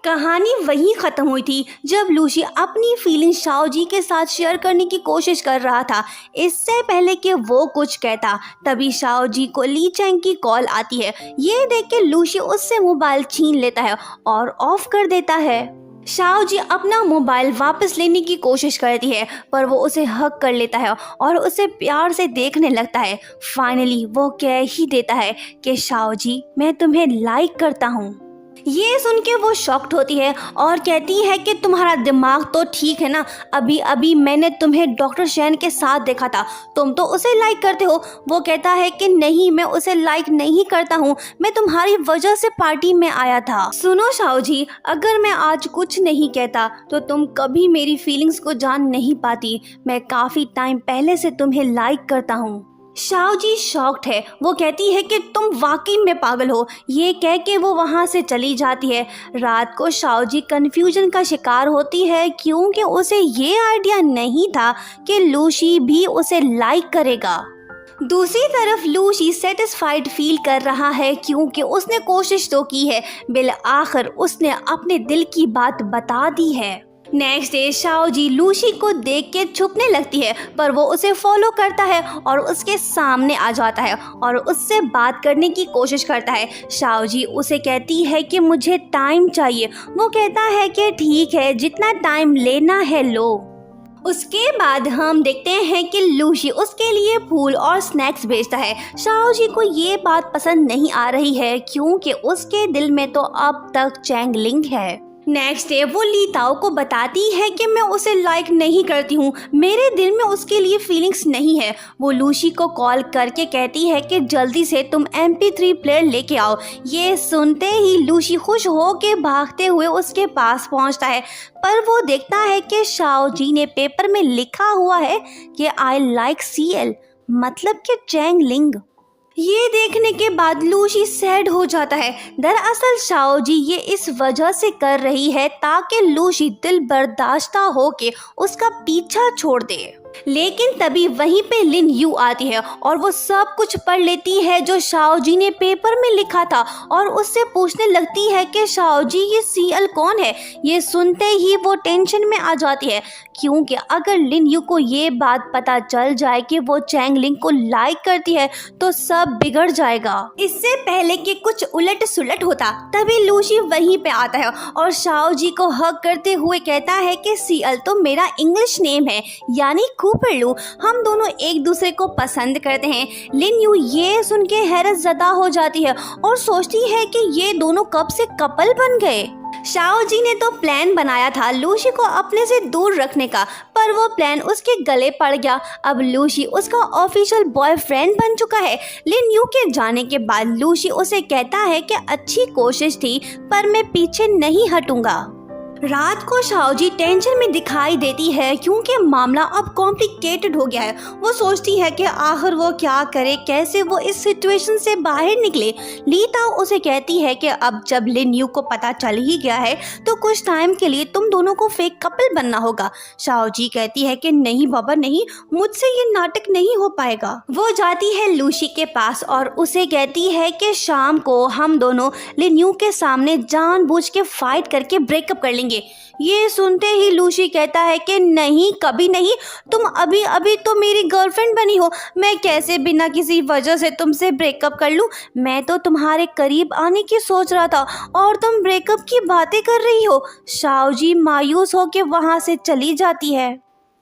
कहानी वहीं ख़त्म हुई थी जब लूसी अपनी फीलिंग्स शाओ जी के साथ शेयर करने की कोशिश कर रहा था। इससे पहले कि वो कुछ कहता तभी शाओ जी को ली चैंग की कॉल आती है। ये देख के लूसी उससे मोबाइल छीन लेता है और ऑफ कर देता है। शाओ जी अपना मोबाइल वापस लेने की कोशिश करती है पर वो उसे हक कर लेता है और उसे प्यार से देखने लगता है। फाइनली वो कह ही देता है कि शाओ जी मैं तुम्हें लाइक करता हूँ। ये सुन के वो शॉक्ड होती है और कहती है कि तुम्हारा दिमाग तो ठीक है ना, अभी अभी मैंने तुम्हें डॉक्टर शैन के साथ देखा था, तुम तो उसे लाइक करते हो। वो कहता है कि नहीं मैं उसे लाइक नहीं करता हूँ, मैं तुम्हारी वजह से पार्टी में आया था। सुनो शाओ जी, अगर मैं आज कुछ नहीं कहता तो तुम कभी मेरी फीलिंग्स को जान नहीं पाती। मैं काफी टाइम पहले से तुम्हें लाइक करता हूँ। शाओ जी शॉक्ड है। वो कहती है कि तुम वाकई में पागल हो। ये कह के वो वहाँ से चली जाती है। रात को शाओ जी कन्फ्यूजन का शिकार होती है क्योंकि उसे ये आइडिया नहीं था कि लूसी भी उसे लाइक करेगा। दूसरी तरफ लूसी सेटिस्फाइड फील कर रहा है क्योंकि उसने कोशिश तो की है, बिल आखिर उसने अपने दिल की बात बता दी है। नेक्स्ट डे शाओ जी लूसी को देख के छुपने लगती है पर वो उसे फॉलो करता है और उसके सामने आ जाता है और उससे बात करने की कोशिश करता है। शाओ जी उसे कहती है कि मुझे टाइम चाहिए। वो कहता है कि ठीक है, जितना टाइम लेना है लो। उसके बाद हम देखते हैं कि लूसी उसके लिए फूल और स्नैक्स भेजता है। शाओ जी को ये बात पसंद नहीं आ रही है क्योंकि उसके दिल में तो अब तक चैंग लिंग है। नेक्स्ट डे वो ली ताओ को बताती है कि मैं उसे लाइक नहीं करती हूँ, मेरे दिल में उसके लिए फीलिंग्स नहीं है। वो लूसी को कॉल करके कहती है कि जल्दी से तुम MP3 प्लेयर लेके आओ। ये सुनते ही लूसी खुश हो के भागते हुए उसके पास पहुँचता है पर वो देखता है कि शाओ जी ने पेपर में लिखा हुआ है कि आई लाइक CL, मतलब कि चैंग लिंग। ये देखने के बाद लूसी सैड हो जाता है। दरअसल शाओ जी ये इस वजह से कर रही है ताकि लूसी दिल बर्दाश्त हो के उसका पीछा छोड़ दे। लेकिन तभी वहीं पे लिन यू आती है और वो सब कुछ पढ़ लेती है जो शाओ जी ने पेपर में लिखा था और उससे पूछने लगती है कि शाओ जी ये CL कौन है। ये सुनते ही वो टेंशन में आ जाती है क्योंकि अगर लिन यू को ये बात पता चल जाए कि वो चैंग लिंग को लाइक करती है तो सब बिगड़ जाएगा। इससे पहले कि कुछ उलट सुलट होता तभी लूसी वहीं पे आता है और शाओ जी को हग करते हुए कहता है कि CL तो मेरा इंग्लिश नेम है, यानी कूपर लू। हम दोनों एक दूसरे को पसंद करते हैं। लिन यू ये सुन के हैरत ज़दा हो जाती है और सोचती है कि ये दोनों कब से कपल बन गए। शाओ जी ने तो प्लान बनाया था लूसी को अपने से दूर रखने का, पर वो प्लान उसके गले पड़ गया। अब लूसी उसका ऑफिशियल बॉयफ्रेंड बन चुका है। लिन यू के जाने के बाद लूसी उसे कहता है कि अच्छी कोशिश थी पर मैं पीछे नहीं हटूंगा। रात को शाओ जी टेंशन में दिखाई देती है क्योंकि मामला अब कॉम्प्लिकेटेड हो गया है। वो सोचती है कि आखिर वो क्या करे, कैसे वो इस सिचुएशन से बाहर निकले। ली ताओ उसे कहती है कि अब जब लिन यू को पता चल ही गया है तो कुछ टाइम के लिए तुम दोनों को फेक कपल बनना होगा। शाओ जी कहती है कि नहीं बाबा नहीं, मुझसे ये नाटक नहीं हो पाएगा। वो जाती है लूसी के पास और उसे कहती है कि शाम को हम दोनों लिन यू के सामने जानबूझ के फाइट करके ब्रेकअप कर लेंगे। ये सुनते ही लूसी कहता है कि नहीं कभी नहीं, तुम अभी अभी तो मेरी गर्लफ्रेंड बनी हो, मैं कैसे बिना किसी वजह से तुमसे ब्रेकअप कर लूं। मैं तो तुम्हारे करीब आने की सोच रहा था और तुम ब्रेकअप की बातें कर रही हो। शाओ जी मायूस होकर वहां से चली जाती है।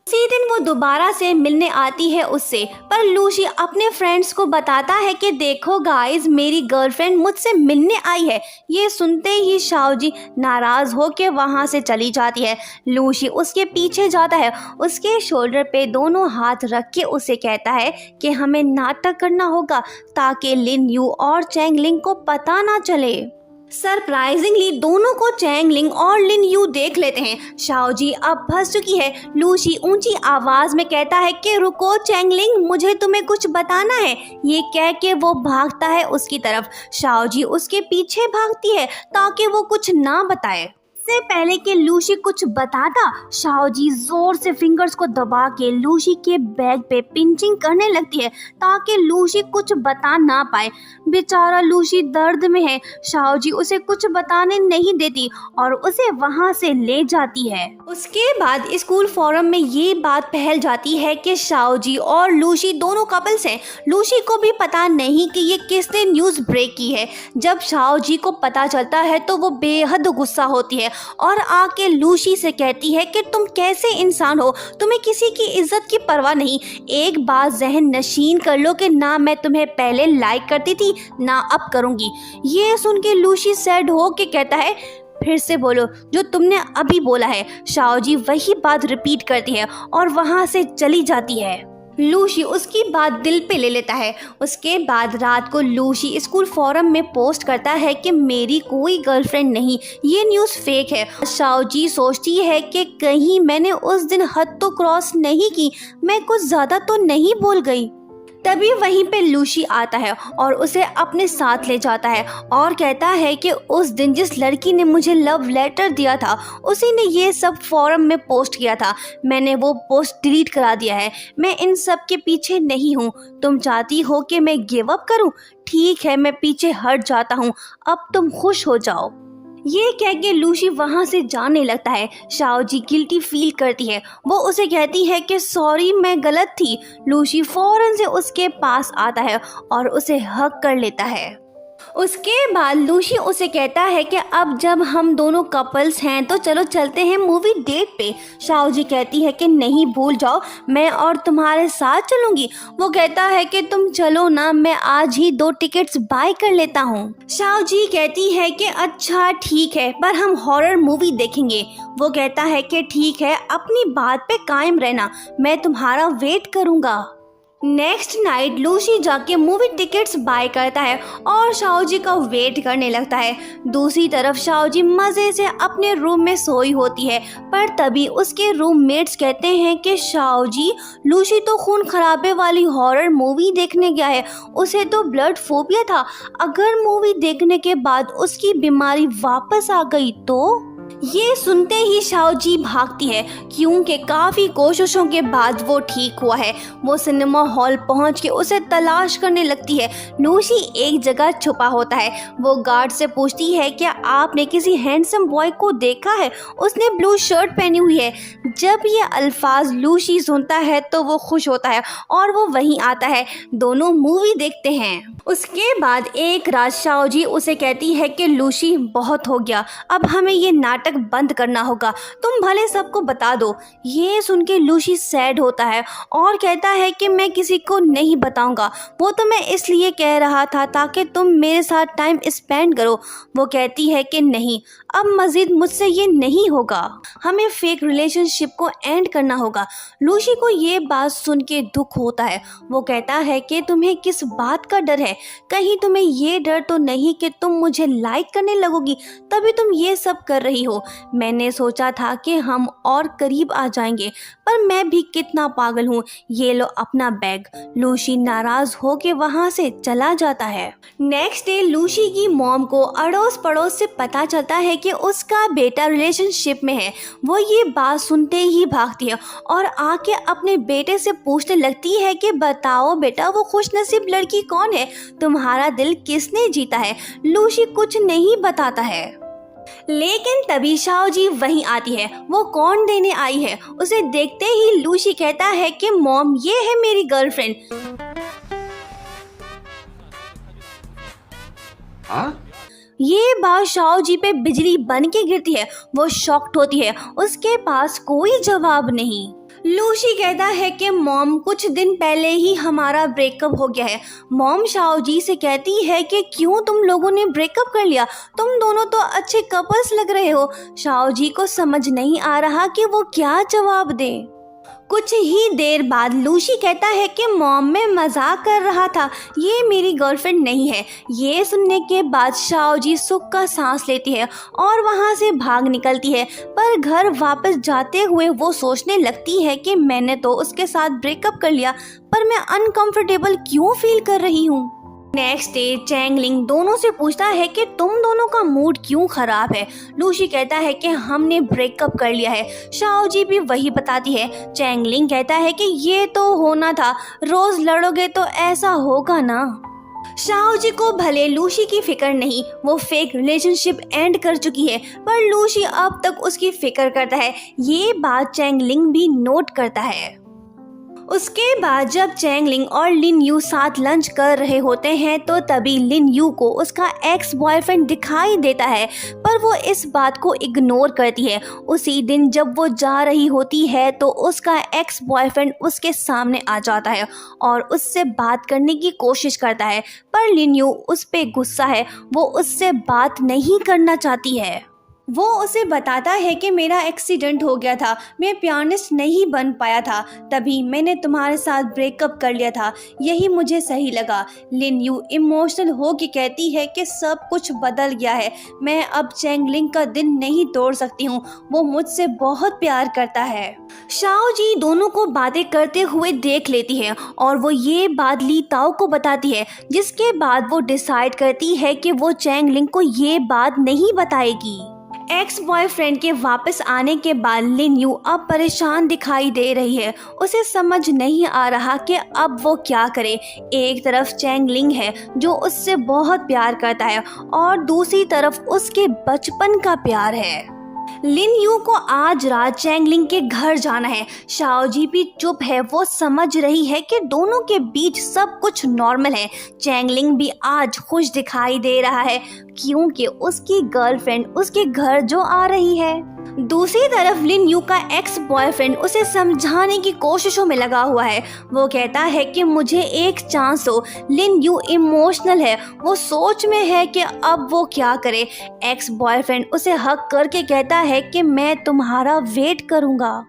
उसी दिन वो दोबारा से मिलने आती है उससे, पर लूसी अपने फ्रेंड्स को बताता है कि देखो गाइस मेरी गर्लफ्रेंड मुझसे मिलने आई है। ये सुनते ही शाओ जी नाराज होकर वहां से चली जाती है। लूसी उसके पीछे जाता है, उसके शोल्डर पे दोनों हाथ रख के उसे कहता है कि हमें नाटक करना होगा ताकि लिन यू और चैंग लिंग को पता ना चले। सरप्राइजिंगली दोनों को चैंग लिंग और लिन यू देख लेते हैं। शाओ जी अब फंस चुकी है। लूसी ऊंची आवाज में कहता है कि रुको चैंग लिंग, मुझे तुम्हें कुछ बताना है। ये कह के वो भागता है उसकी तरफ। शाओ जी उसके पीछे भागती है ताकि वो कुछ ना बताए। इससे पहले कि लूसी कुछ बताता, शाओजी जोर से फिंगर्स को दबा के लूसी के बैग पे पिंचिंग करने लगती है ताकि लूसी कुछ बता ना पाए। बेचारा लूसी दर्द में है। शाओजी उसे कुछ बताने नहीं देती और उसे वहां से ले जाती है। उसके बाद स्कूल फोरम में ये बात फैल जाती है कि शाओजी और लूसी दोनों कपल्स हैं। लूसी को भी पता नहीं कि ये किसने न्यूज़ ब्रेक की है। जब शाओजी को पता चलता है तो वो बेहद गुस्सा होती है और आके लूसी से कहती है कि तुम कैसे इंसान हो, तुम्हें किसी की इज्जत की परवाह नहीं। एक बात जहन नशीन कर लो कि ना मैं तुम्हें पहले लाइक करती थी ना अब करूँगी। ये सुन के लूसी सैड हो के कहता है, फिर से बोलो जो तुमने अभी बोला है। शाओजी वही बात रिपीट करती है और वहाँ से चली जाती है। लूसी उसकी बात दिल पे ले लेता है। उसके बाद रात को लूसी स्कूल फोरम में पोस्ट करता है कि मेरी कोई गर्लफ्रेंड नहीं, ये न्यूज़ फेक है। शाओजी सोचती है कि कहीं मैंने उस दिन हद तो क्रॉस नहीं की, मैं कुछ ज़्यादा तो नहीं बोल गई। तभी वहीं पे लूसी आता है और उसे अपने साथ ले जाता है और कहता है कि उस दिन जिस लड़की ने मुझे लव लेटर दिया था उसी ने ये सब फोरम में पोस्ट किया था। मैंने वो पोस्ट डिलीट करा दिया है। मैं इन सब के पीछे नहीं हूँ। तुम चाहती हो कि मैं गिव अप करूँ? ठीक है, मैं पीछे हट जाता हूँ, अब तुम खुश हो जाओ। ये कह के लूसी वहाँ से जाने लगता है। शाओजी गिल्टी फील करती है। वो उसे कहती है कि सॉरी मैं गलत थी। लूसी फौरन से उसके पास आता है और उसे हग कर लेता है। उसके बाद लूसी उसे कहता है कि अब जब हम दोनों कपल्स हैं तो चलो चलते हैं मूवी डेट पे। शाओजी कहती है कि नहीं, भूल जाओ, मैं और तुम्हारे साथ चलूंगी। वो कहता है कि तुम चलो ना, मैं आज ही 2 टिकट्स बाय कर लेता हूँ। शाओजी कहती है कि अच्छा ठीक है, पर हम हॉरर मूवी देखेंगे। वो कहता है कि ठीक है, अपनी बात पे कायम रहना, मैं तुम्हारा वेट करूँगा। नेक्स्ट नाइट लूसी जाके मूवी टिकट्स बाय करता है और शाओजी का वेट करने लगता है। दूसरी तरफ शाओजी मज़े से अपने रूम में सोई होती है, पर तभी उसके रूममेट्स कहते हैं कि शाओजी, लूसी तो खून खराबे वाली हॉरर मूवी देखने गया है, उसे तो ब्लड फोबिया था। अगर मूवी देखने के बाद उसकी बीमारी वापस आ गई तो? ये सुनते ही शाओजी भागती है क्योंकि काफ़ी कोशिशों के बाद वो ठीक हुआ है। वो सिनेमा हॉल पहुंच के उसे तलाश करने लगती है। लूसी एक जगह छुपा होता है। वो गार्ड से पूछती है क्या आपने किसी हैंडसम बॉय को देखा है, उसने ब्लू शर्ट पहनी हुई है। जब ये अल्फाज लूसी सुनता है तो वो खुश होता है और वो वहीं आता है। दोनों मूवी देखते हैं। उसके बाद एक रात शाओजी उसे कहती है कि लूसी, बहुत हो गया, अब हमें ये नाटक बंद करना होगा, तुम भले सबको बता दो। ये सुन के लूसी सैड होता है और कहता है कि मैं किसी को नहीं बताऊंगा, वो तो मैं इसलिए कह रहा था ताकि तुम मेरे साथ टाइम स्पेंड करो। वो कहती है कि नहीं, अब मजीद मुझसे ये नहीं होगा, हमें फेक रिलेशनशिप को एंड करना होगा। लूसी को ये बात सुन के दुख होता है। वो कहता है कि तुम्हें किस बात का डर है, कहीं तुम्हें ये डर तो नहीं कि तुम मुझे लाइक करने लगोगी तभी तुम ये सब कर रही हो। मैंने सोचा था कि हम और करीब आ जाएंगे, पर मैं भी कितना पागल हूँ। ये लो अपना बैग। लूसी नाराज हो के वहाँ से चला जाता है। नेक्स्ट डे लूसी की मॉम को अड़ोस पड़ोस से पता चलता है कि उसका बेटा रिलेशनशिप में है। वो ये बात सुनते ही भागती है और आके अपने बेटे से पूछने लगती है कि बताओ बेटा, वो खुशनसीब लड़की कौन है, तुम्हारा दिल किसने जीता है। लूसी कुछ नहीं बताता है। लेकिन तभी शाओजी वहीं आती है। वो कौन देने आई है? उसे देखते ही लूसी कहता है कि मॉम, ये है मेरी गर्लफ्रेंड। ये बात शाओजी पे बिजली बन के गिरती है। वो शॉक्ड होती है, उसके पास कोई जवाब नहीं। लूसी कहता है कि मॉम, कुछ दिन पहले ही हमारा ब्रेकअप हो गया है। मॉम शाओजी से कहती है कि क्यों तुम लोगों ने ब्रेकअप कर लिया, तुम दोनों तो अच्छे कपल्स लग रहे हो। शाओजी को समझ नहीं आ रहा कि वो क्या जवाब दे। कुछ ही देर बाद लूसी कहता है कि मॉम, मैं मजाक कर रहा था, ये मेरी गर्लफ्रेंड नहीं है। ये सुनने के बाद शाओजी सुख का सांस लेती है और वहाँ से भाग निकलती है। पर घर वापस जाते हुए वो सोचने लगती है कि मैंने तो उसके साथ ब्रेकअप कर लिया, पर मैं अनकंफर्टेबल क्यों फील कर रही हूँ। नेक्स्ट डे चैंगलिंग दोनों से पूछता है कि तुम दोनों का मूड क्यों खराब है। लूसी कहता है कि हमने ब्रेकअप कर लिया है। शाओजी भी वही बताती है। चैंगलिंग कहता है कि ये तो होना था, रोज लड़ोगे तो ऐसा होगा ना। शाओजी को भले लूसी की फिक्र नहीं, वो फेक रिलेशनशिप एंड कर चुकी है, पर लूसी अब तक उसकी फिक्र करता है। ये बात चैंगलिंग भी नोट करता है। उसके बाद जब चैंगलिंग और लिन यू साथ लंच कर रहे होते हैं तो तभी लिन यू को उसका एक्स बॉयफ्रेंड दिखाई देता है, पर वो इस बात को इग्नोर करती है। उसी दिन जब वो जा रही होती है तो उसका एक्स बॉयफ्रेंड उसके सामने आ जाता है और उससे बात करने की कोशिश करता है, पर लिन यू उस पे गुस्सा है, वो उससे बात नहीं करना चाहती है। वो उसे बताता है कि मेरा एक्सीडेंट हो गया था, मैं पियानिस्ट नहीं बन पाया था, तभी मैंने तुम्हारे साथ ब्रेकअप कर लिया था, यही मुझे सही लगा। लिन यू इमोशनल हो के कहती है कि सब कुछ बदल गया है, मैं अब चैंगलिंग का दिन नहीं तोड़ सकती हूँ, वो मुझसे बहुत प्यार करता है। शाओजी दोनों को बातें करते हुए देख लेती है और वो ये बात ली ताओ को बताती है, जिसके बाद वो डिसाइड करती है कि वो चैंगलिंग को ये बात नहीं बताएगी। एक्स बॉयफ्रेंड के वापस आने के बाद लिन यू अब परेशान दिखाई दे रही है। उसे समझ नहीं आ रहा कि अब वो क्या करे। एक तरफ चैंगलिंग है जो उससे बहुत प्यार करता है और दूसरी तरफ उसके बचपन का प्यार है। लिन यू को आज रात चैंगलिंग के घर जाना है। शाओजी भी चुप है, वो समझ रही है कि दोनों के बीच सब कुछ नॉर्मल है। चैंगलिंग भी आज खुश दिखाई दे रहा है क्योंकि उसकी गर्लफ्रेंड उसके घर जो आ रही है। दूसरी तरफ लिन यू का एक्स बॉयफ्रेंड उसे समझाने की कोशिशों में लगा हुआ है। वो कहता है कि मुझे एक चांस दो। लिन यू इमोशनल है, वो सोच में है कि अब वो क्या करे। एक्स बॉयफ्रेंड उसे हक करके कहता है कि मैं तुम्हारा वेट करूंगा।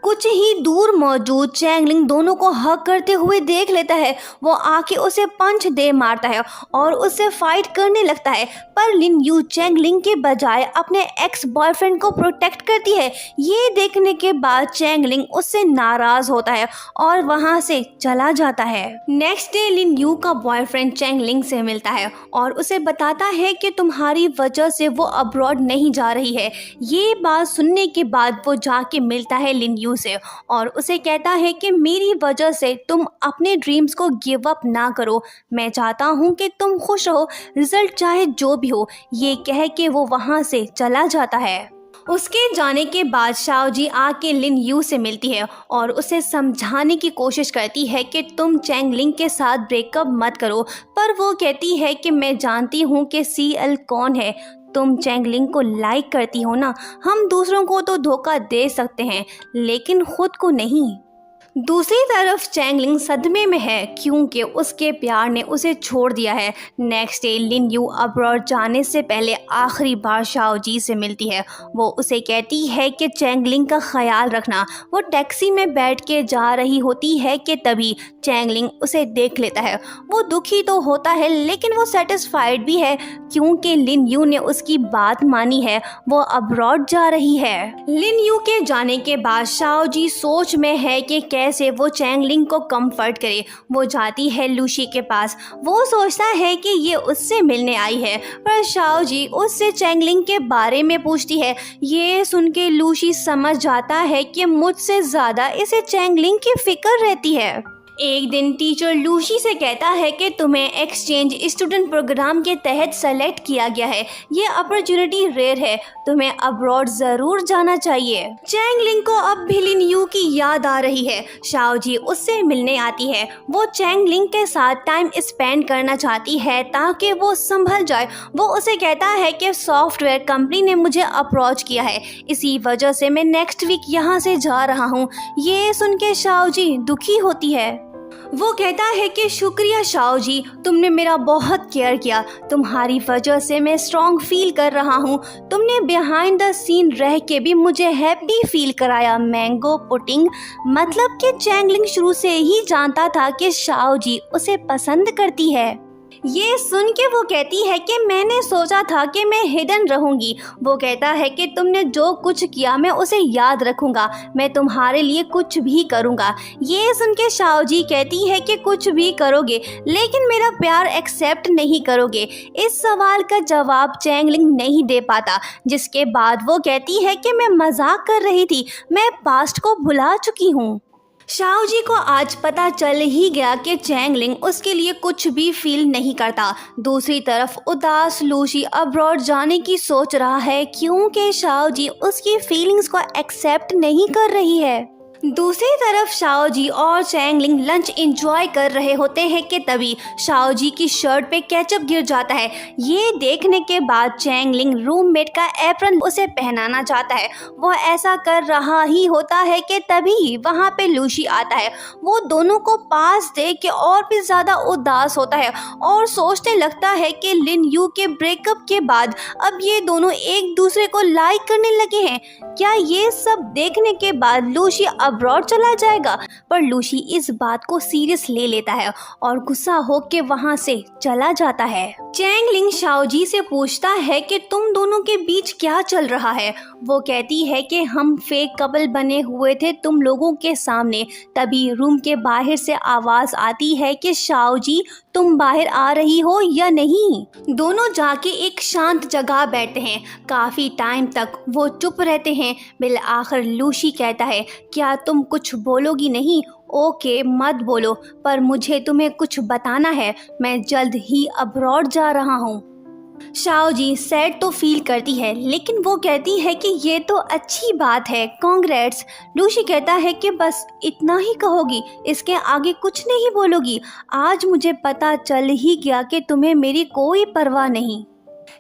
कुछ ही दूर मौजूद चैंगलिंग दोनों को हक करते हुए देख लेता है। वो आके उसे पंच दे मारता है और उससे फाइट करने लगता है, पर लिन यू चैंगलिंग के बजाय अपने एक्स बॉयफ्रेंड को प्रोटेक्ट करती है। ये देखने के बाद चैंगलिंग उससे नाराज होता है और वहां से चला जाता है। नेक्स्ट डे लिन यू का बॉयफ्रेंड चैंगलिंग से मिलता है और उसे बताता है कि तुम्हारी वजह से वो अब्रॉड नहीं जा रही है। ये बात सुनने के बाद वो जाके मिलता है लिन यू से और उसे कहता है कि मेरी वजह से तुम अपने ड्रीम्स को गिव अप ना करो, मैं चाहता हूँ कि तुम खुश हो, रिजल्ट चाहे जो भी हो। ये कह के वो वहाँ से चला जाता है। उसके जाने के बाद शाओजी आके लिन यू से मिलती है और उसे समझाने की कोशिश करती है कि तुम चैंगलिंग के साथ ब्रेकअप मत करो, पर वो कहती है कि मैं जानती हूँ कि CL कौन है, तुम चैंगलिंग को लाइक करती हो ना, हम दूसरों को तो धोखा दे सकते हैं लेकिन खुद को नहीं। दूसरी तरफ चैंगलिंग सदमे में है क्योंकि उसके प्यार ने उसे छोड़ दिया है। नेक्स्ट डे लिन यू अब्रॉड जाने से पहले आखिरी बार शाओजी से मिलती है। वो उसे कहती है कि चैंगलिंग का ख्याल रखना। वो टैक्सी में बैठ के जा रही होती है कि तभी चैंगलिंग उसे देख लेता है। वो दुखी तो होता है लेकिन वो सेटिस्फाइड भी है क्योंकि लिन यू ने उसकी बात मानी है, वो अब्रॉड जा रही है। लिन यू के जाने के बाद शाओजी सोच में है कि कैसे वो चैंगलिंग को कंफर्ट करे। वो जाती है लूसी के पास। वो सोचता है कि ये उससे मिलने आई है, पर शाओजी उससे चैंगलिंग के बारे में पूछती है। ये सुन के लूसी समझ जाता है कि मुझसे ज़्यादा इसे चैंगलिंग की फिक्र रहती है। एक दिन टीचर लूसी से कहता है कि तुम्हें एक्सचेंज स्टूडेंट प्रोग्राम के तहत सेलेक्ट किया गया है, ये अपॉर्चुनिटी रेयर है, तुम्हें अब्रॉड ज़रूर जाना चाहिए। चैंगलिंग को अब भी लिन यू की याद आ रही है। शाओजी उससे मिलने आती है। वो चैंगलिंग के साथ टाइम स्पेंड करना चाहती है ताकि वो संभल जाए। वो उसे कहता है कि सॉफ्टवेयर कंपनी ने मुझे अप्रोच किया है, इसी वजह से मैं नेक्स्ट वीक यहाँ से जा रहा हूँ। ये सुन के शाओजी दुखी होती है। वो कहता है कि शुक्रिया शाओजी, तुमने मेरा बहुत केयर किया, तुम्हारी वजह से मैं स्ट्रॉन्ग फील कर रहा हूँ। तुमने बिहाइंड द सीन रह के भी मुझे हैप्पी फील कराया। मैंगो पुडिंग, मतलब कि चैंगलिंग शुरू से ही जानता था कि शाओजी उसे पसंद करती है। ये सुन के वो कहती है कि मैंने सोचा था कि मैं हिडन रहूंगी। वो कहता है कि तुमने जो कुछ किया मैं उसे याद रखूंगा, मैं तुम्हारे लिए कुछ भी करूंगा। ये सुन के शाओजी कहती है कि कुछ भी करोगे लेकिन मेरा प्यार एक्सेप्ट नहीं करोगे। इस सवाल का जवाब चैंगलिंग नहीं दे पाता, जिसके बाद वो कहती है कि मैं मजाक कर रही थी, मैं पास्ट को भुला चुकी हूँ। शाओजी को आज पता चल ही गया कि चैंगलिंग उसके लिए कुछ भी फील नहीं करता। दूसरी तरफ उदास लूसी अब्रॉड जाने की सोच रहा है क्योंकि शाओजी उसकी फीलिंग्स को एक्सेप्ट नहीं कर रही है। दूसरी तरफ शाओजी और चैंगलिंग लंच एंजॉय कर रहे होते हैं कि तभी शाओजी की शर्ट पे केचप गिर जाता है। ये देखने के बाद चैंगलिंग रूममेट का एप्रन उसे पहनाना चाहता है। वो ऐसा कर रहा ही होता है कि तभी वहाँ पे लूसी आता है। वो दोनों को पास देख के और भी ज़्यादा उदास होता है और सोचने लगता है कि लिन यू के ब्रेकअप के बाद अब ये दोनों एक दूसरे को लाइक करने लगे हैं। क्या ये सब देखने के बाद लूसी अब्रॉड चला जाएगा? पर लूसी इस बात को सीरियस ले लेता है और गुस्सा होके वहां से चला जाता है। चैंगलिंग शाओजी से पूछता है कि तुम दोनों के बीच क्या चल रहा है। वो कहती है कि हम फेक कपल बने हुए थे तुम लोगों के सामने। तभी रूम के बाहर से आवाज आती है कि शाओजी तुम बाहर आ रही हो या नहीं। दोनों जाके एक शांत जगह बैठते हैं। काफी टाइम तक वो चुप रहते हैं। बिल आखिर लूसी कहता है क्या तुम कुछ बोलोगी नहीं? ओके मत बोलो, पर मुझे तुम्हें कुछ बताना है, मैं जल्द ही अब्रॉड जा रहा हूँ। शाओजी सैड तो फील करती है लेकिन वो कहती है कि ये तो अच्छी बात है, कांग्रेट्स। लूसी कहता है कि बस इतना ही कहोगी, इसके आगे कुछ नहीं बोलोगी? आज मुझे पता चल ही गया कि तुम्हें मेरी कोई परवाह नहीं।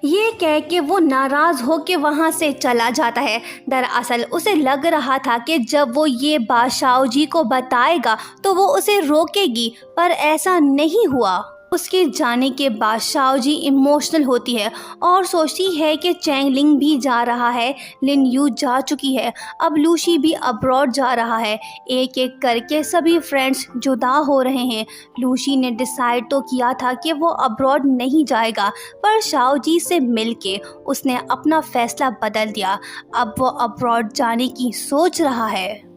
ये कह के वो नाराज होके वहाँ से चला जाता है। दरअसल उसे लग रहा था कि जब वो ये बात शाओजी को बताएगा तो वो उसे रोकेगी, पर ऐसा नहीं हुआ। उसके जाने के बाद शाओजी इमोशनल होती है और सोचती है कि चैंगलिंग भी जा रहा है, लिन यू जा चुकी है, अब लूसी भी अब्रॉड जा रहा है। एक एक करके सभी फ्रेंड्स जुदा हो रहे हैं। लूसी ने डिसाइड तो किया था कि वो अब्रॉड नहीं जाएगा, पर शाओजी से मिलके उसने अपना फैसला बदल दिया। अब वो अब्रॉड जाने की सोच रहा है।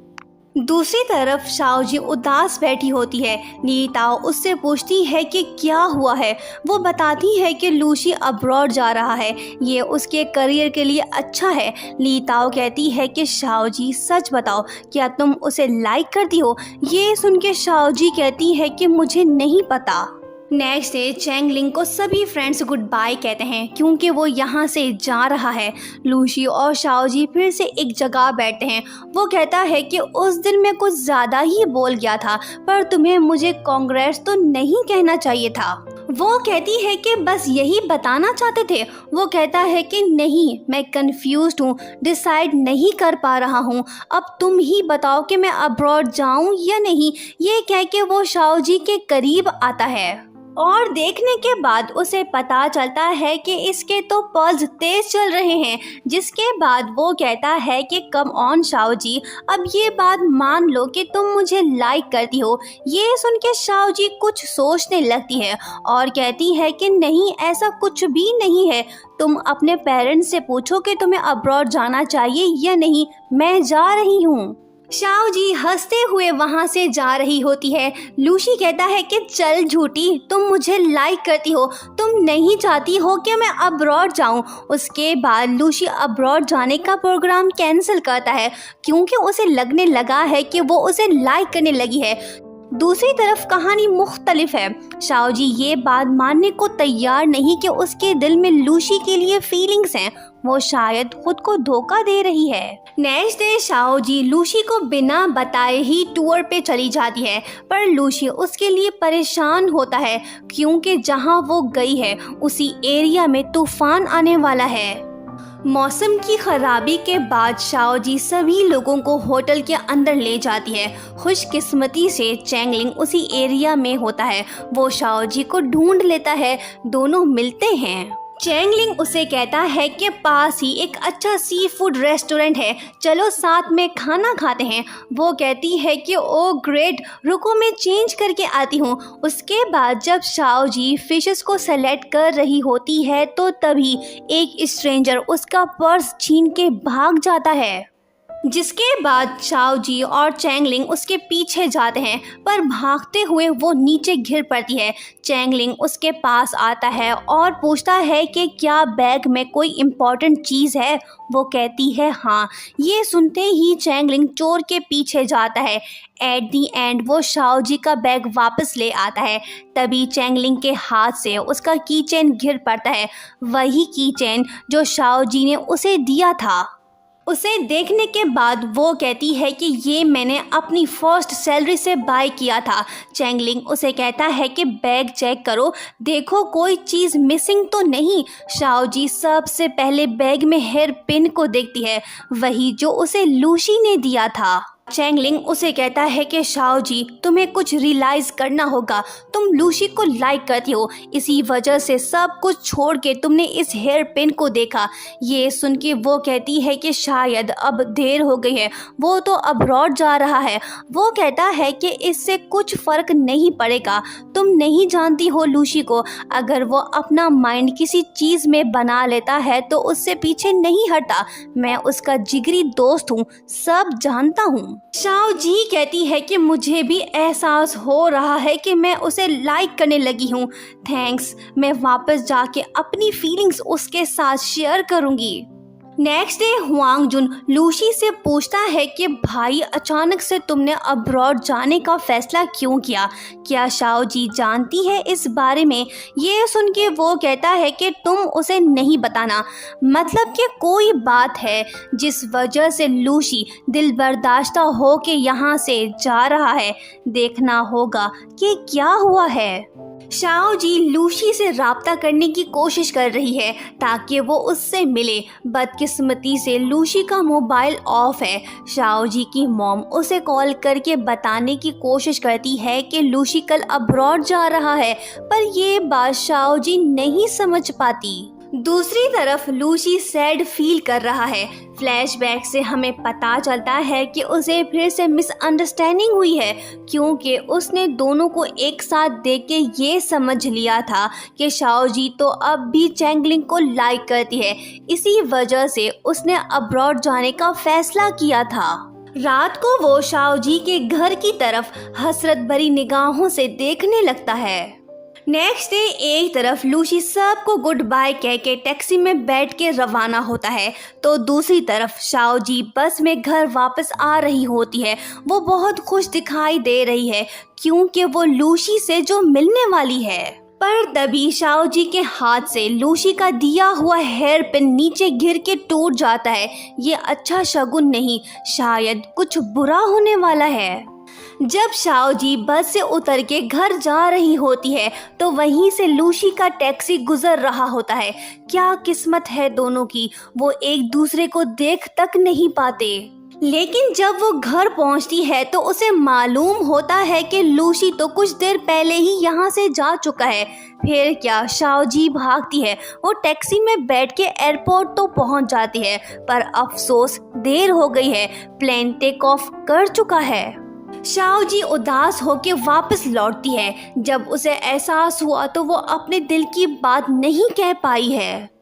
दूसरी तरफ शाओजी उदास बैठी होती है। ली ताओ उससे पूछती है कि क्या हुआ है। वो बताती है कि लूसी अब्रॉड जा रहा है, ये उसके करियर के लिए अच्छा है। ली ताओ कहती है कि शाओजी सच बताओ, क्या तुम उसे लाइक करती हो? ये सुन के शाओजी कहती है कि मुझे नहीं पता। नेक्स्ट डे चैंगलिंग को सभी फ्रेंड्स गुड बाय कहते हैं क्योंकि वो यहाँ से जा रहा है। लूसी और शाओजी फिर से एक जगह बैठते हैं। वो कहता है कि उस दिन मैं कुछ ज़्यादा ही बोल गया था, पर तुम्हें मुझे कांग्रेस तो नहीं कहना चाहिए था। वो कहती है कि बस यही बताना चाहते थे। वो कहता है कि नहीं, मैं कंफ्यूज्ड हूँ, डिसाइड नहीं कर पा रहा हूँ, अब तुम ही बताओ कि मैं अब्रॉड जाऊँ या नहीं। ये कह के वो शाओजी के करीब आता है और देखने के बाद उसे पता चलता है कि इसके तो पल्स तेज चल रहे हैं। जिसके बाद वो कहता है कि कम ऑन शाओजी, अब ये बात मान लो कि तुम मुझे लाइक करती हो। ये सुन के शाओजी कुछ सोचने लगती है और कहती है कि नहीं, ऐसा कुछ भी नहीं है, तुम अपने पेरेंट्स से पूछो कि तुम्हें अब्रॉड जाना चाहिए या नहीं, मैं जा रही हूँ। शाओजी हंसते हुए वहाँ से जा रही होती है। लूसी कहता है कि चल झूठी, तुम मुझे लाइक करती हो, तुम नहीं चाहती हो कि मैं अब्रॉड जाऊँ। उसके बाद लूसी अब्रॉड जाने का प्रोग्राम कैंसिल करता है क्योंकि उसे लगने लगा है कि वो उसे लाइक करने लगी है। दूसरी तरफ कहानी मुख्तलिफ है। शाओजी ये बात मानने को तैयार नहीं कि उसके दिल में लूसी के लिए फीलिंग्स हैं, वो शायद खुद को धोखा दे रही है। नेक्स्ट डे शाओजी लूसी को बिना बताए ही टूर पे चली जाती है, पर लूसी उसके लिए परेशान होता है क्योंकि जहां वो गई है उसी एरिया में तूफान आने वाला है। मौसम की खराबी के बाद शाओजी सभी लोगों को होटल के अंदर ले जाती है। खुशकिस्मती से चैंगलिंग उसी एरिया में होता है। वो शाओजी को ढूंढ लेता है, दोनों मिलते हैं। चैंगलिंग उसे कहता है कि पास ही एक अच्छा सी फूड रेस्टोरेंट है, चलो साथ में खाना खाते हैं। वो कहती है कि ओ ग्रेट, रुको मैं चेंज करके आती हूँ। उसके बाद जब शाओ जी फिशेस को सेलेक्ट कर रही होती है तो तभी एक स्ट्रेंजर उसका पर्स छीन के भाग जाता है, जिसके बाद शाओ जी और चैंगलिंग उसके पीछे जाते हैं, पर भागते हुए वो नीचे गिर पड़ती है। चैंगलिंग उसके पास आता है और पूछता है कि क्या बैग में कोई इम्पोर्टेंट चीज़ है। वो कहती है हाँ। ये सुनते ही चैंगलिंग चोर के पीछे जाता है। एट दी एंड वो शाओ जी का बैग वापस ले आता है। तभी चैंगलिंग के हाथ से उसका की चेन गिर पड़ता है, वही की चेन जो शाओ जी ने उसे दिया था। उसे देखने के बाद वो कहती है कि ये मैंने अपनी फर्स्ट सैलरी से बाय किया था। चैंगलिंग उसे कहता है कि बैग चेक करो, देखो कोई चीज़ मिसिंग तो नहीं। शाओ जी सबसे पहले बैग में हेयर पिन को देखती है, वही जो उसे लूसी ने दिया था। चैंगलिंग उसे कहता है कि शाओ जी तुम्हें कुछ रियलाइज करना होगा, तुम लूसी को लाइक करती हो, इसी वजह से सब कुछ छोड़ के तुमने इस हेयर पिन को देखा। ये सुन के वो कहती है कि शायद अब देर हो गई है, वो तो अब्रॉड जा रहा है। वो कहता है कि इससे कुछ फ़र्क नहीं पड़ेगा, तुम नहीं जानती हो लूसी को, अगर वो अपना माइंड किसी चीज़ में बना लेता है तो उससे पीछे नहीं हटता। मैं उसका जिगरी दोस्त हूँ, सब जानता हूँ। शाओ जी कहती है कि मुझे भी एहसास हो रहा है कि मैं उसे लाइक करने लगी हूँ। थैंक्स, मैं वापस जाके अपनी फीलिंग्स उसके साथ शेयर करूँगी। नेक्स्ट डे हुआंग जुन लूसी से पूछता है कि भाई अचानक से तुमने अब्रॉड जाने का फैसला क्यों किया, क्या शाओ जी जानती है इस बारे में। ये सुन के वो कहता है कि तुम उसे नहीं बताना, मतलब कि कोई बात है जिस वजह से लूसी दिल बर्दाश्त हो के यहाँ से जा रहा है, देखना होगा कि क्या हुआ है। शाओ जी लूसी से राब्ता करने की कोशिश कर रही है ताकि वो उससे मिले। बदकिस्मती से लूसी का मोबाइल ऑफ है। शाओ जी की मॉम उसे कॉल करके बताने की कोशिश करती है कि लूसी कल अब्रॉड जा रहा है, पर ये बात शाओ जी नहीं समझ पाती। दूसरी तरफ लूसी सैड फील कर रहा है। फ्लैशबैक से हमें पता चलता है कि उसे फिर से मिसअंडरस्टैंडिंग हुई है, क्योंकि उसने दोनों को एक साथ देख के ये समझ लिया था कि शाओ जी तो अब भी चैंगलिंग को लाइक करती है, इसी वजह से उसने अब्रॉड जाने का फैसला किया था। रात को वो शाओ जी के घर की तरफ हसरत भरी निगाहों से देखने लगता है। नेक्स्ट डे एक तरफ लूसी सबको गुड बाय कह के टैक्सी में बैठ के रवाना होता है, तो दूसरी तरफ शाओ जी बस में घर वापस आ रही होती है। वो बहुत खुश दिखाई दे रही है क्योंकि वो लूसी से जो मिलने वाली है। पर तभी शाओ जी के हाथ से लूसी का दिया हुआ हेयर पिन नीचे गिर के टूट जाता है। ये अच्छा शगुन नहीं, शायद कुछ बुरा होने वाला है। जब शाओ जी बस से उतर के घर जा रही होती है तो वहीं से लूसी का टैक्सी गुजर रहा होता है। क्या किस्मत है दोनों की, वो एक दूसरे को देख तक नहीं पाते। लेकिन जब वो घर पहुंचती है तो उसे मालूम होता है कि लूसी तो कुछ देर पहले ही यहाँ से जा चुका है। फिर क्या, शाओ जी भागती है। वो टैक्सी में बैठ के एयरपोर्ट तो पहुंच जाती है, पर अफसोस देर हो गई है, प्लेन टेक ऑफ कर चुका है। शाओ जी उदास होके वापस लौटती है। जब उसे एहसास हुआ तो वो अपने दिल की बात नहीं कह पाई है।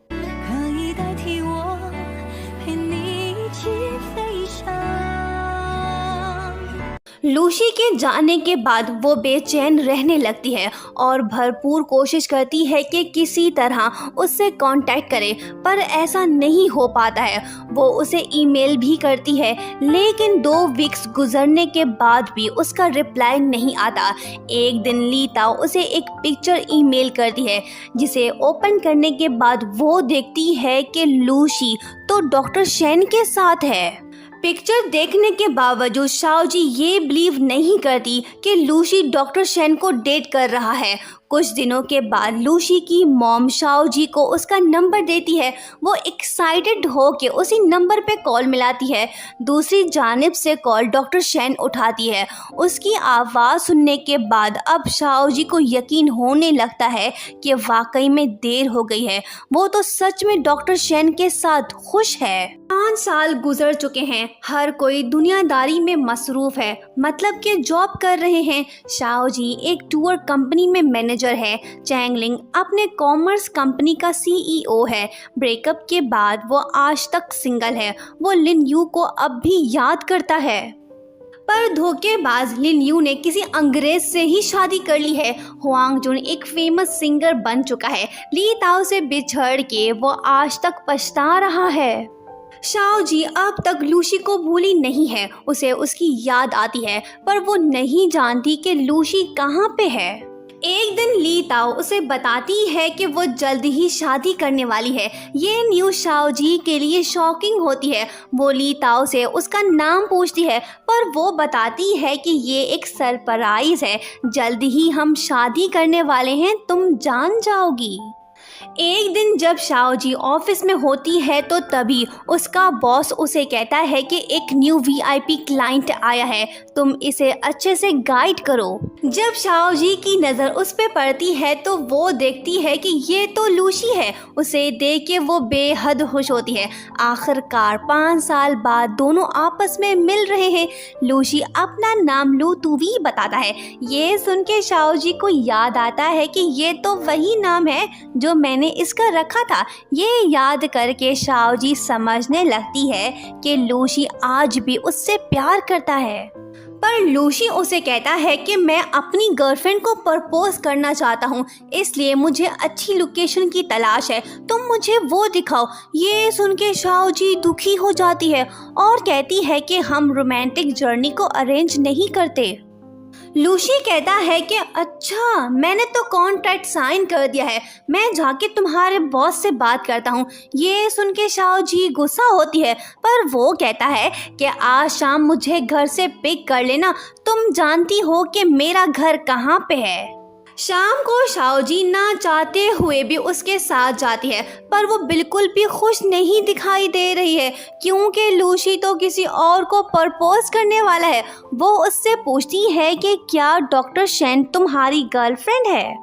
लूसी के जाने के बाद वो बेचैन रहने लगती है और भरपूर कोशिश करती है कि किसी तरह उससे कांटेक्ट करे, पर ऐसा नहीं हो पाता है। वो उसे ईमेल भी करती है, लेकिन 2 वीक्स गुजरने के बाद भी उसका रिप्लाई नहीं आता। एक दिन लीता उसे एक पिक्चर ईमेल करती है, जिसे ओपन करने के बाद वो देखती है कि लूसी तो डॉक्टर शेन के साथ है। पिक्चर देखने के बावजूद शाओ जी ये बिलीव नहीं करती कि लूसी डॉक्टर शेन को डेट कर रहा है। कुछ दिनों के बाद लूसी की मॉम शाओ जी को उसका नंबर देती है। वो एक्साइटेड हो के उसी नंबर पे कॉल मिलाती है। दूसरी जानिब से कॉल डॉक्टर शेन उठाती है। उसकी आवाज़ सुनने के बाद अब शाओ जी को यकीन होने लगता है कि वाकई में देर हो गई है। वो तो सच में डॉक्टर शेन के साथ खुश है। 5 साल गुजर चुके हैं। हर कोई दुनियादारी में मसरूफ है, मतलब कि जॉब कर रहे हैं। शाओ जी एक टूर कंपनी में मैनेजर है। चैंगलिंग अपने कॉमर्स कंपनी का CEO है। ब्रेकअप के बाद वो आज तक सिंगल है। वो लिन यू को अब भी याद करता है, पर धोखेबाज लिन यू ने किसी अंग्रेज से ही शादी कर ली है। हुआंग जुन एक फेमस सिंगर बन चुका है। ली ताओ से बिछड़ के वो आज तक पछता रहा है। शाओ जी अब तक लूसी को भूली नहीं है। उसे उसकी याद आती है, पर वो नहीं जानती कि लूसी कहाँ पे है। एक दिन ली ताओ उसे बताती है कि वो जल्द ही शादी करने वाली है। ये न्यूज़ शाओ जी के लिए शॉकिंग होती है। वो ली ताओ से उसका नाम पूछती है, पर वो बताती है कि ये एक सरप्राइज है। जल्द ही हम शादी करने वाले हैं, तुम जान जाओगी। एक दिन जब शाओ जी ऑफिस में होती है तो तभी उसका बॉस उसे कहता है कि एक न्यू VIP क्लाइंट आया है, तुम इसे अच्छे से गाइड करो। जब शाओ जी की नज़र उस पे पड़ती है तो वो देखती है कि ये तो लूसी है। उसे देख के वो बेहद खुश होती है। आखिरकार 5 साल बाद दोनों आपस में मिल रहे हैं। लूसी अपना नाम लू तुवी बताता है। ये सुन के शाओ जी को याद आता है कि ये तो वही नाम है जो मैंने इसका रखा था। ये याद करके शाओ जी समझने लगती है कि लूसी आज भी उससे प्यार करता है। पर लूसी उसे कहता है कि मैं अपनी गर्लफ्रेंड को प्रपोज करना चाहता हूँ, इसलिए मुझे अच्छी लोकेशन की तलाश है, तुम मुझे वो दिखाओ। ये सुन के शाओ जी दुखी हो जाती है और कहती है कि हम रोमांटिक जर्नी को अरेंज नहीं करते। लूसी कहता है कि अच्छा, मैंने तो कॉन्ट्रैक्ट साइन कर दिया है, मैं जाके तुम्हारे बॉस से बात करता हूँ। ये सुन के शाओ जी गुस्सा होती है, पर वो कहता है कि आज शाम मुझे घर से पिक कर लेना, तुम जानती हो कि मेरा घर कहाँ पे है। शाम को शाओ जी ना चाहते हुए भी उसके साथ जाती है, पर वो बिल्कुल भी खुश नहीं दिखाई दे रही है, क्योंकि लूसी तो किसी और को प्रपोज करने वाला है। वो उससे पूछती है कि क्या डॉक्टर शेन तुम्हारी गर्लफ्रेंड है।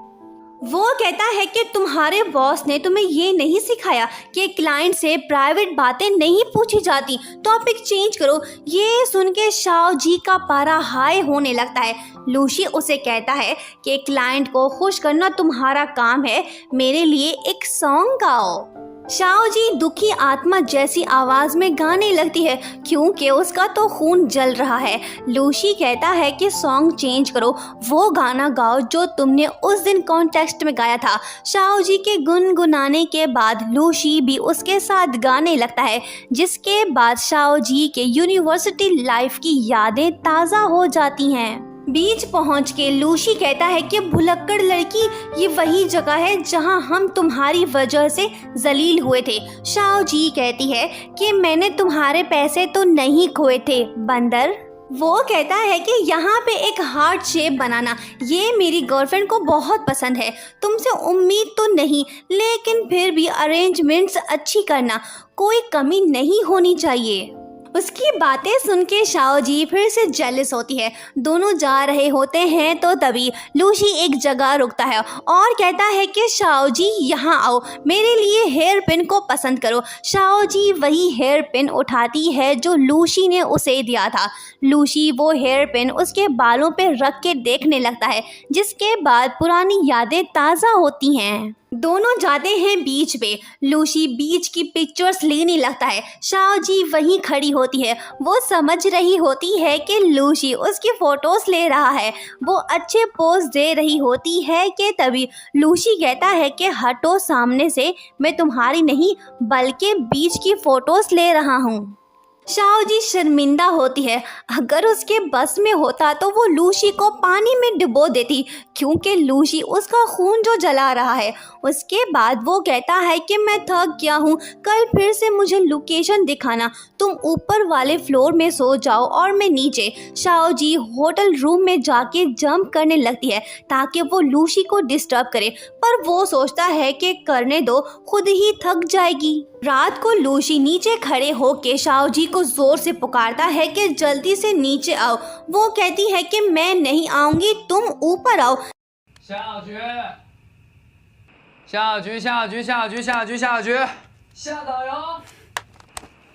वो कहता है कि तुम्हारे बॉस ने तुम्हें ये नहीं सिखाया कि क्लाइंट से प्राइवेट बातें नहीं पूछी जाती, टॉपिक चेंज करो। ये सुन के शाओ जी का पारा हाई होने लगता है। लूसी उसे कहता है कि क्लाइंट को खुश करना तुम्हारा काम है, मेरे लिए एक सॉन्ग गाओ। शाओ जी दुखी आत्मा जैसी आवाज में गाने लगती है, क्योंकि उसका तो खून जल रहा है। लूसी कहता है कि सॉन्ग चेंज करो, वो गाना गाओ जो तुमने उस दिन कॉन्टेस्ट में गाया था। शाओ जी के गुनगुनाने के बाद लूसी भी उसके साथ गाने लगता है, जिसके बाद शाओ जी के यूनिवर्सिटी लाइफ की यादें ताज़ा हो जाती हैं। बीच पहुंच के लूसी कहता है कि भुलक्कड़ लड़की, ये वही जगह है जहां हम तुम्हारी वजह से जलील हुए थे। शाओ जी कहती है कि मैंने तुम्हारे पैसे तो नहीं खोए थे बंदर। वो कहता है कि यहाँ पे एक हार्ट शेप बनाना ये मेरी गर्लफ्रेंड को बहुत पसंद है। तुमसे उम्मीद तो नहीं, लेकिन फिर भी अरेंजमेंट्स अच्छी करना, कोई कमी नहीं होनी चाहिए। उसकी बातें सुन के शाओ जी फिर से जेलस होती है। दोनों जा रहे होते हैं तो तभी लूसी एक जगह रुकता है और कहता है कि शाओ जी यहाँ आओ, मेरे लिए हेयर पिन को पसंद करो। शाओ जी वही हेयर पिन उठाती है जो लूसी ने उसे दिया था। लूसी वो हेयर पिन उसके बालों पे रख के देखने लगता है, जिसके बाद पुरानी यादें ताज़ा होती हैं। दोनों जाते हैं बीच पे। लूसी बीच की पिक्चर्स लेने लगता है। शाओ जी वहीं खड़ी होती है। वो समझ रही होती है कि लूसी उसकी फोटोज ले रहा है। वो अच्छे पोज दे रही होती है कि तभी लूसी कहता है कि हटो सामने से, मैं तुम्हारी नहीं बल्कि बीच की फोटोज ले रहा हूँ। शाओ जी शर्मिंदा होती है। अगर उसके बस में होता तो वो लूसी को पानी में डुबो देती, क्योंकि लूसी उसका खून जो जला रहा है। उसके बाद वो कहता है कि मैं थक गया हूँ, कल फिर से मुझे लोकेशन दिखाना, तुम ऊपर वाले फ्लोर में सो जाओ और मैं नीचे। शाओ जी होटल रूम में जाके जंप करने लगती है ताकि वो लूसी को डिस्टर्ब करे, पर वो सोचता है कि करने दो, खुद ही थक जाएगी। रात को लूसी नीचे खड़े होके शाओ जी को जोर से पुकारता है कि जल्दी से नीचे आओ। वो कहती है कि मैं नहीं आऊंगी, तुम ऊपर आओ। 下局，下局，下局，下局，下局，下局，下导游。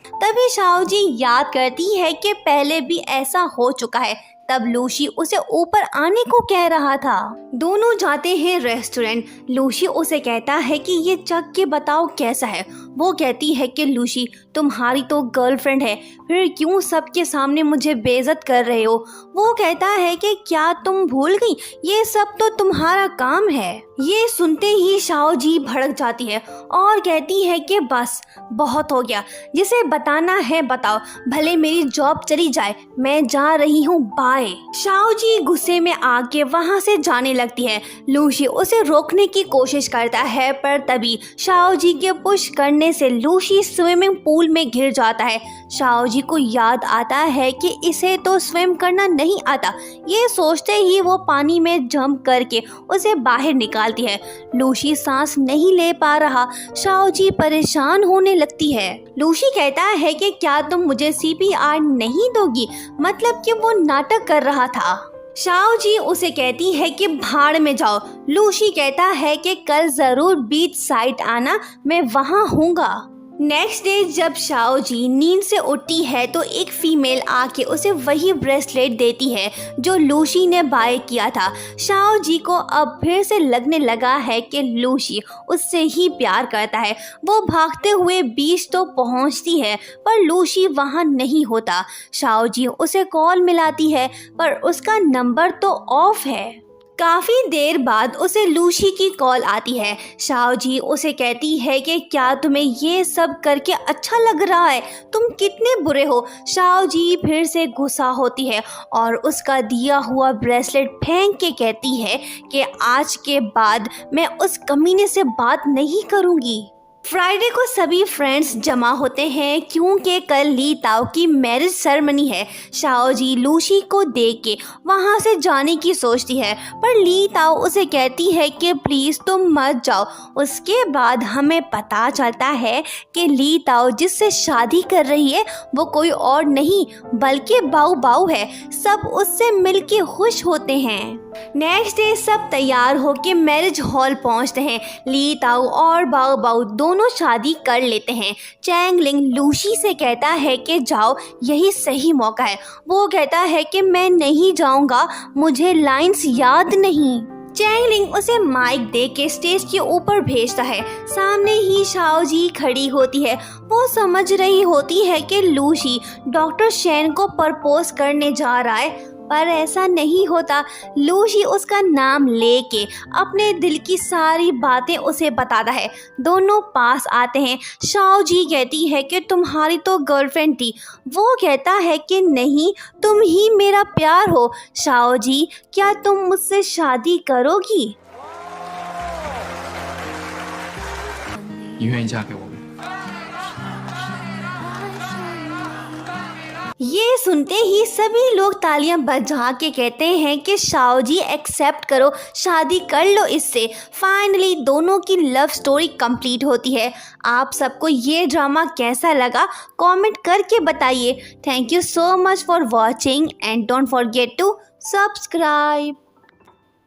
तभी शाओ जी याद करती है कि पहले भी ऐसा हो चुका है, तब लूसी उसे ऊपर आने को कह रहा था। दोनों जाते हैं रेस्टोरेंट। लूसी उसे कहता है कि ये चख के बताओ कैसा है। वो कहती है कि लूसी तुम्हारी तो गर्लफ्रेंड है, फिर क्यों सबके सामने मुझे बेइज्जत कर रहे हो। वो कहता है कि क्या तुम भूल गई, ये सब तो तुम्हारा काम है। ये सुनते ही शाओ जी भड़क जाती है और कहती है कि बस बहुत हो गया, जिसे बताना है बताओ, भले मेरी जॉब चली जाए, मैं जा रही हूँ, बाय। शाओ जी गुस्से में आके वहाँ से जाने लगती है। लूसी उसे रोकने की कोशिश करता है, पर तभी शाओ जी के पुश करने से लूसी स्विमिंग पूल में गिर जाता है। शाओ जी को याद आता है कि इसे तो स्विम करना नहीं आता। ये सोचते ही वो पानी में जंप करके उसे बाहर निकालती है। लूसी सांस नहीं ले पा रहा। शाओ जी परेशान होने लगती है। लूसी कहता है कि क्या तुम मुझे CPR नहीं दोगी, मतलब कि वो नाटक कर रहा था। शाओ जी उसे कहती है कि भाड़ में जाओ। लूसी कहता है कि कल जरूर बीच साइड आना, मैं वहाँ हूँगा। नेक्स्ट डे जब शाओ जी नींद से उठती है तो एक फीमेल आके उसे वही ब्रेसलेट देती है जो लूसी ने बाय किया था। शाओ जी को अब फिर से लगने लगा है कि लूसी उससे ही प्यार करता है। वो भागते हुए बीच तो पहुंचती है, पर लूसी वहां नहीं होता। शाओ जी उसे कॉल मिलाती है, पर उसका नंबर तो ऑफ है। काफ़ी देर बाद उसे लूसी की कॉल आती है। शाओ जी उसे कहती है कि क्या तुम्हें ये सब करके अच्छा लग रहा है, तुम कितने बुरे हो। शाओ जी फिर से गुस्सा होती है और उसका दिया हुआ ब्रेसलेट फेंक के कहती है कि आज के बाद मैं उस कमीने से बात नहीं करूँगी। फ्राइडे को सभी फ्रेंड्स जमा होते हैं क्योंकि कल ली ताओ की मैरिज सेरेमनी है। शाओ जी लूसी को देख के वहाँ से जाने की सोचती है, पर ली ताओ उसे कहती है कि प्लीज़ तुम मत जाओ। उसके बाद हमें पता चलता है कि ली ताओ जिससे शादी कर रही है वो कोई और नहीं बल्कि बाऊ बाऊ है। सब उससे मिलके खुश होते हैं। नेक्स्ट डे सब तैयार होके मैरिज हॉल पहुंचते हैं। ली ताओ और बाऊ बाऊ दोनों शादी कर लेते हैं। चैंग लिंग लूसी से कहता है कि जाओ, यही सही मौका है। वो कहता है कि मैं नहीं जाऊंगा, मुझे लाइंस याद नहीं। चैंग लिंग उसे माइक दे के स्टेज के ऊपर भेजता है। सामने ही शाओ जी खड़ी होती है। वो समझ रही होती है कि लूसी डॉक्टर शेन को प्रपोज करने जा रहा है, पर ऐसा नहीं होता। लूसी उसका नाम लेके अपने दिल की सारी बातें उसे बताता है। दोनों पास आते हैं। शाओ जी कहती है कि तुम्हारी तो गर्लफ्रेंड थी। वो कहता है कि नहीं, तुम ही मेरा प्यार हो। शाओ जी क्या तुम मुझसे शादी करोगी? 你愿意嫁给我吗？ ये सुनते ही सभी लोग तालियां बजा के कहते हैं कि शाओ जी एक्सेप्ट करो, शादी कर लो इससे। फाइनली दोनों की लव स्टोरी कंप्लीट होती है। आप सबको ये ड्रामा कैसा लगा कमेंट करके बताइए। Thank you so much for watching and don't forget to subscribe.